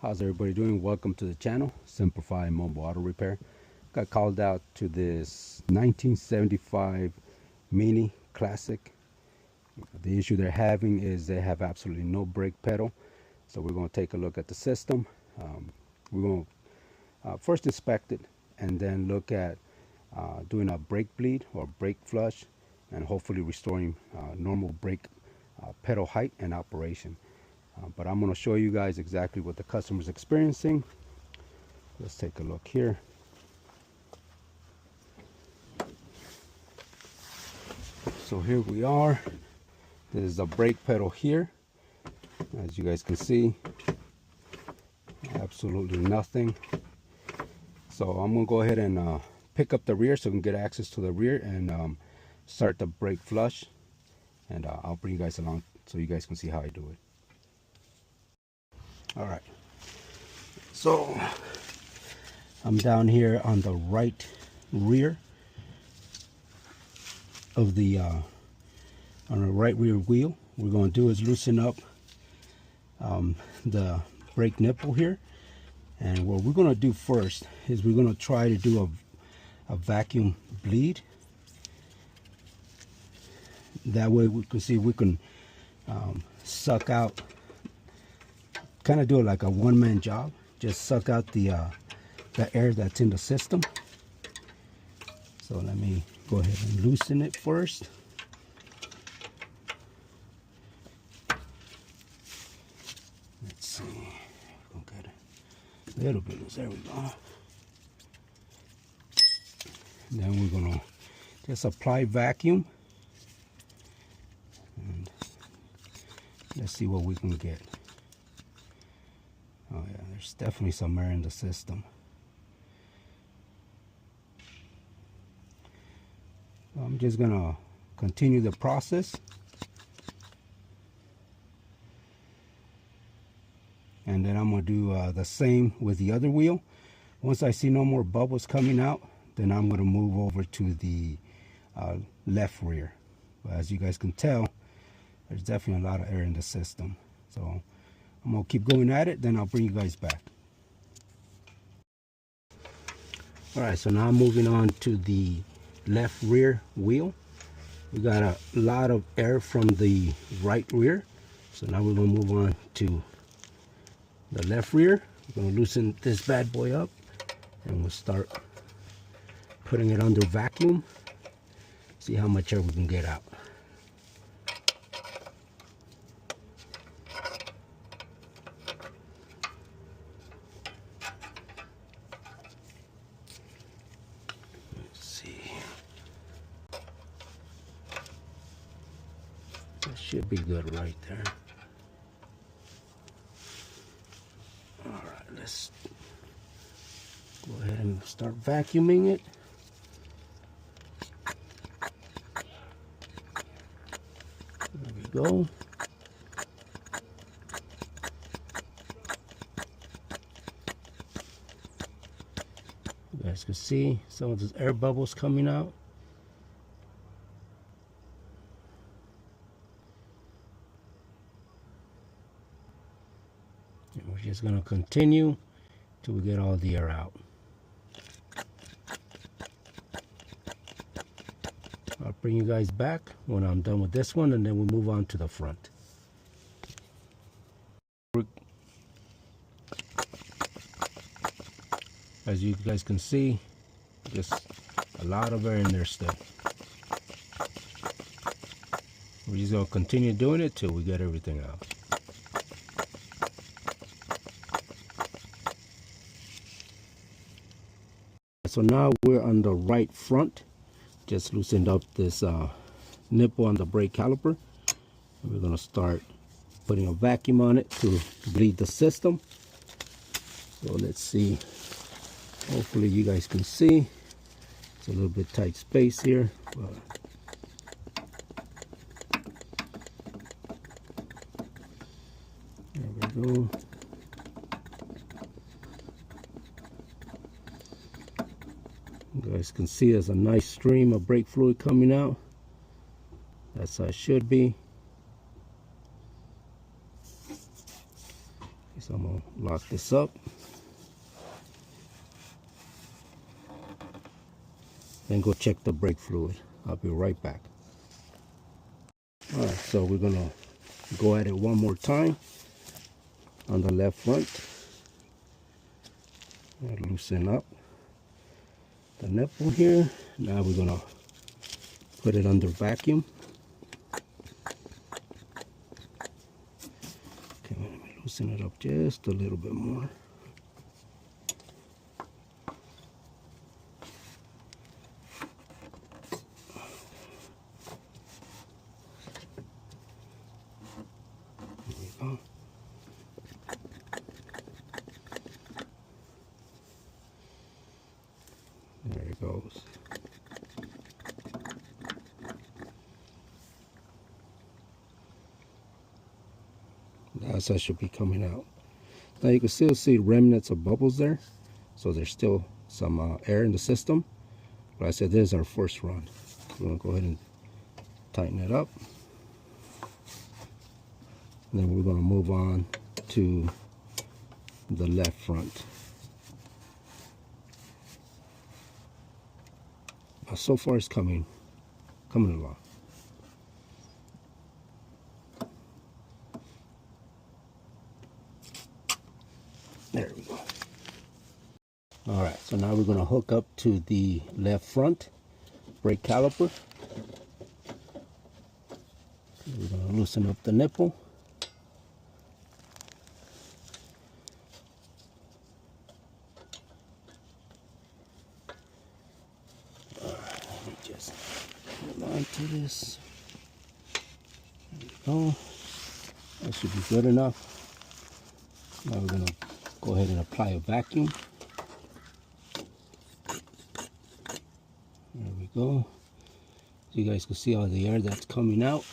How's everybody doing? Welcome to the channel, SemperFi Mobile Auto Repair. Got called out to this 1975 Mini Classic. The issue they're having is they have absolutely no brake pedal. So we're going to take a look at the system. We're going to first inspect it and then look at doing a brake bleed or brake flush and hopefully restoring normal brake pedal height and operation. But I'm going to show you guys exactly what the customer is experiencing. Let's take a look here. So here we are. This is the brake pedal here. As you guys can see, absolutely nothing. So I'm going to go ahead and pick up the rear so we can get access to the rear and start the brake flush. And I'll bring you guys along so you guys can see how I do it. All right, so I'm down here on the right rear of the on the right rear wheel. What we're going to do is loosen up the brake nipple here, and what we're going to do first is we're going to try to do a vacuum bleed. That way we can see we can suck out, kind of do it like a one-man job, just suck out the air that's in the system. So let me go ahead and loosen it first. Let's see, we'll get a little bit loose. There we go. And then we're gonna just apply vacuum and let's see what we can get. Oh yeah, there's definitely some air in the system. So I'm just gonna continue the process. And then I'm gonna do the same with the other wheel. Once I see no more bubbles coming out, then I'm gonna move over to the left rear. But as you guys can tell, there's definitely a lot of air in the system. So I'm gonna keep going at it, then I'll bring you guys back. All right, so now I'm moving on to the left rear wheel. We got a lot of air from the right rear. So now we're gonna move on to the left rear. We're gonna loosen this bad boy up and we'll start putting it under vacuum. See how much air we can get out. That should be good right there. All right, let's go ahead and start vacuuming it. There we go. You guys can see some of those air bubbles coming out. And we're just going to continue till we get all the air out. I'll bring you guys back when I'm done with this one, and then we'll move on to the front. As you guys can see, just a lot of air in there still. We're just going to continue doing it till we get everything out. So now we're on the right front. Just loosened up this nipple on the brake caliper. And we're going to start putting a vacuum on it to bleed the system. So let's see. Hopefully you guys can see. It's a little bit tight space here. But there we go. You guys can see there's a nice stream of brake fluid coming out. That's how it should be. So I'm gonna lock this up. Then go check the brake fluid. I'll be right back. All right, so we're gonna go at it one more time on the left front. Loosen up the nipple here. Now we're gonna put it under vacuum. Okay, let me loosen it up just a little bit more. There we go. There it goes. That should be coming out. Now you can still see remnants of bubbles there, so there's still some air in the system. But I said this is our first run. We're gonna go ahead and tighten it up, and then we're gonna move on to the left front. So far it's coming along. There we go. All right, so now we're going to hook up to the left front brake caliper. We're going to loosen up the nipple. All right, let me just hold on to this. There we go. That should be good enough. Now we're going to go ahead and apply a vacuum. There we go. So you guys can see all the air that's coming out.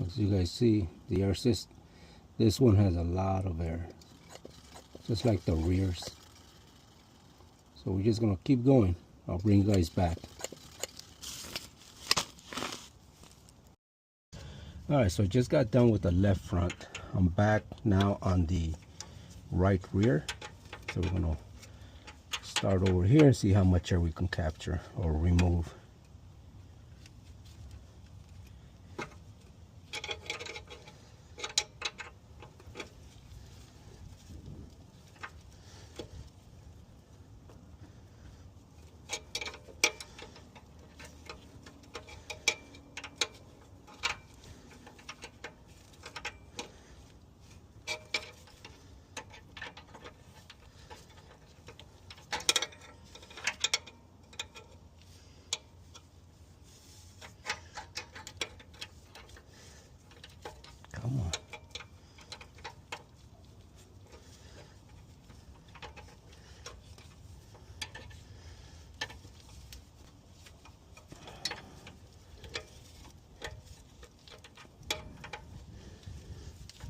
As you guys see, the air system, this one has a lot of air, just like the rears. So we're just gonna keep going. I'll bring you guys back. All right, so I just got done with the left front. I'm back now on the right rear. So we're gonna start over here and see how much air we can capture or remove. Come on.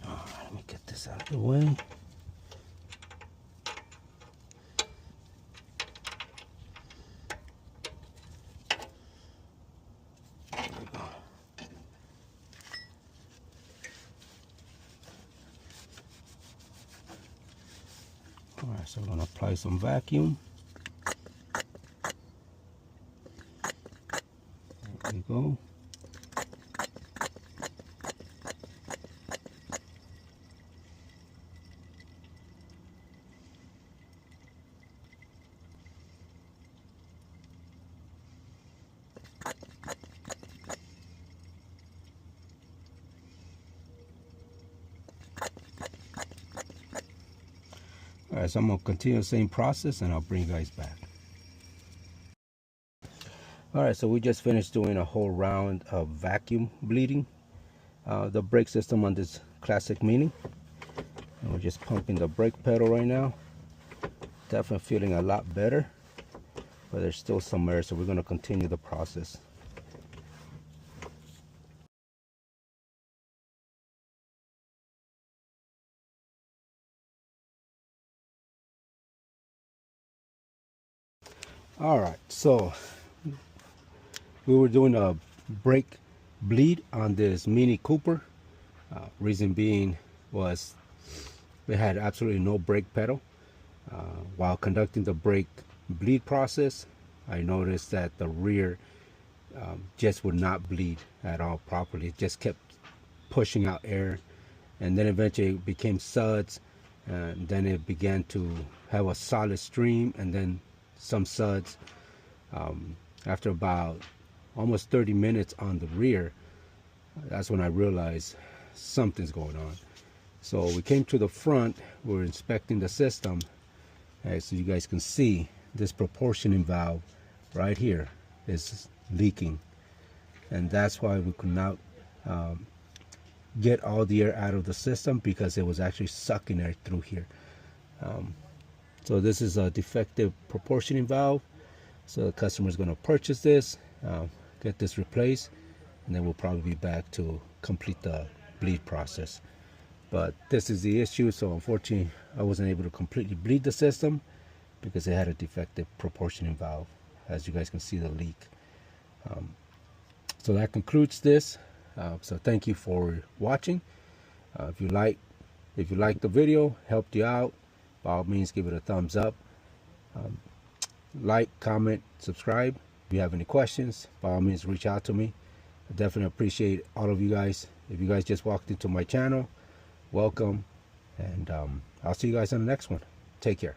All right, let me get this out of the way. Alright, so I'm going to apply some vacuum. There we go. Alright, so I'm going to continue the same process and I'll bring you guys back. All right, so we just finished doing a whole round of vacuum bleeding the brake system on this classic Mini. And we're just pumping the brake pedal right now. Definitely feeling a lot better, but there's still some air, so we're going to continue the process. All right, so we were doing a brake bleed on this Mini Cooper. Reason being was we had absolutely no brake pedal. While conducting the brake bleed process, I noticed that the rear just would not bleed at all properly. It just kept pushing out air, and then eventually it became suds, and then it began to have a solid stream, and then some suds. After about almost 30 minutes on the rear, that's when I realized something's going on. So we came to the front, we're inspecting the system. As you guys can see, this proportioning valve right here is leaking, and that's why we could not get all the air out of the system, because it was actually sucking air through here. So this is a defective proportioning valve. So the customer is going to purchase this, get this replaced, and then we'll probably be back to complete the bleed process. But this is the issue, so unfortunately I wasn't able to completely bleed the system because it had a defective proportioning valve. As you guys can see, the leak. So that concludes this. So thank you for watching. If you like the video, helped you out, by all means give it a thumbs up. Like, comment, subscribe. If you have any questions, by all means reach out to me. I definitely appreciate all of you guys. If you guys just walked into my channel, welcome, and I'll see you guys on the next one. Take care.